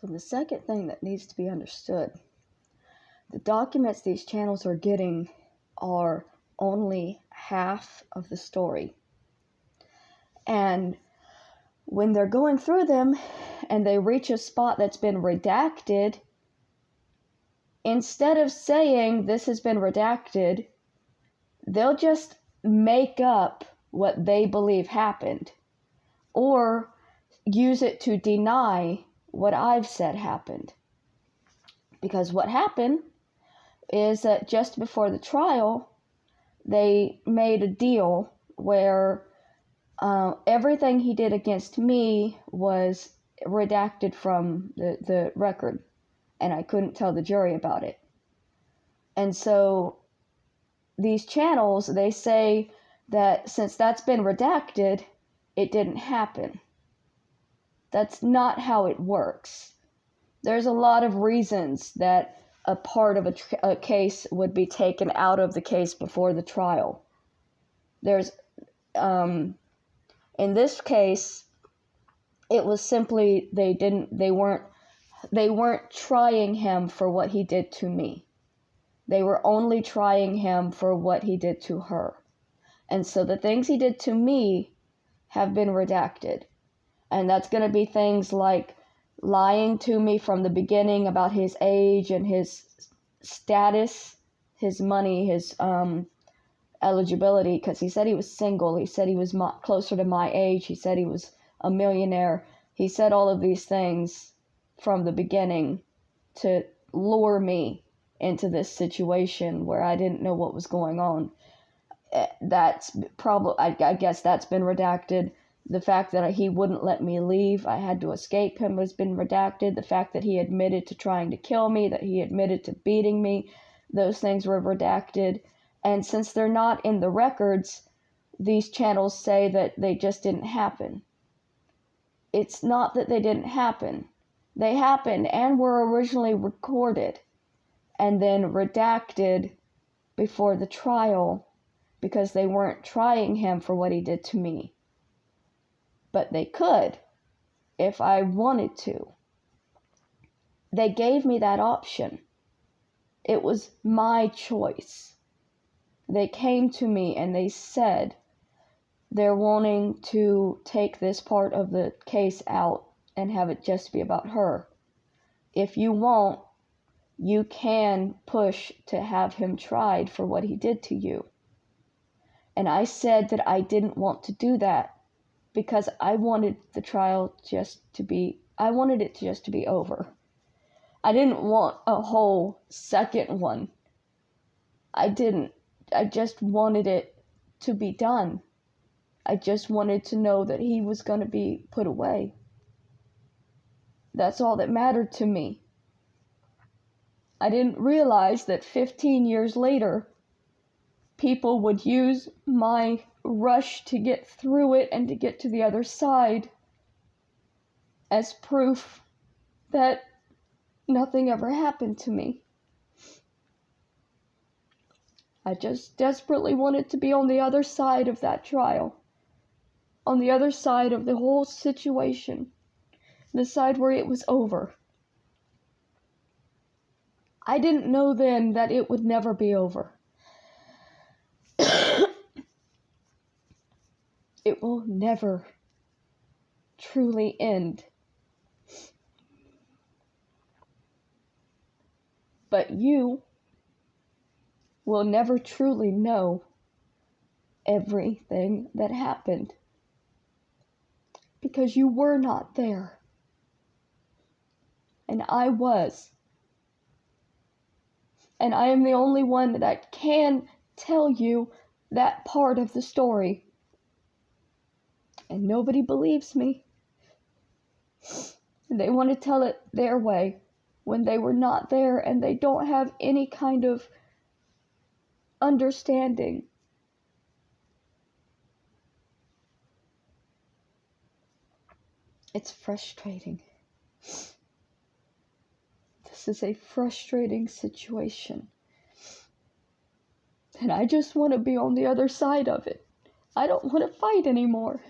So the second thing that needs to be understood, the documents these channels are getting are only half of the story. And when they're going through them and they reach a spot that's been redacted, instead of saying this has been redacted, they'll just make up what they believe happened or use it to deny what I've said happened. Because what happened is that just before the trial, they made a deal where everything he did against me was redacted from the record, and I couldn't tell the jury about it. And so these channels, they say that since that's been redacted, it didn't happen. That's not how it works. There's a lot of reasons that a part of a case would be taken out of the case before the trial. There's, in this case, it was simply they weren't trying him for what he did to me. They were only trying him for what he did to her. And so the things he did to me have been redacted. And that's going to be things like lying to me from the beginning about his age and his status, his money, his eligibility, because he said he was single. He said he was closer to my age. He said he was a millionaire. He said all of these things from the beginning to lure me into this situation where I didn't know what was going on. That's probably, I guess that's been redacted. The fact that he wouldn't let me leave, I had to escape him, has been redacted. The fact that he admitted to trying to kill me, that he admitted to beating me, those things were redacted. And since they're not in the records, these channels say that they just didn't happen. It's not that they didn't happen. They happened and were originally recorded and then redacted before the trial because they weren't trying him for what he did to me. But they could if I wanted to. They gave me that option. It was my choice. They came to me and they said they're wanting to take this part of the case out and have it just be about her. If you won't, you can push to have him tried for what he did to you. And I said that I didn't want to do that because I wanted the trial I wanted it just to be over. I didn't want a whole second one. I just wanted it to be done. I just wanted to know that he was going to be put away. That's all that mattered to me. I didn't realize that 15 years later, people would use my rush to get through it and to get to the other side as proof that nothing ever happened to me. I just desperately wanted to be on the other side of that trial, on the other side of the whole situation, the side where it was over. I didn't know then that it would never be over. It will never truly end. But you will never truly know everything that happened because you were not there. And I was. And I am the only one that can tell you that part of the story. And nobody believes me. They want to tell it their way when they were not there and they don't have any kind of understanding. It's frustrating. This is a frustrating situation. And I just want to be on the other side of it. I don't want to fight anymore.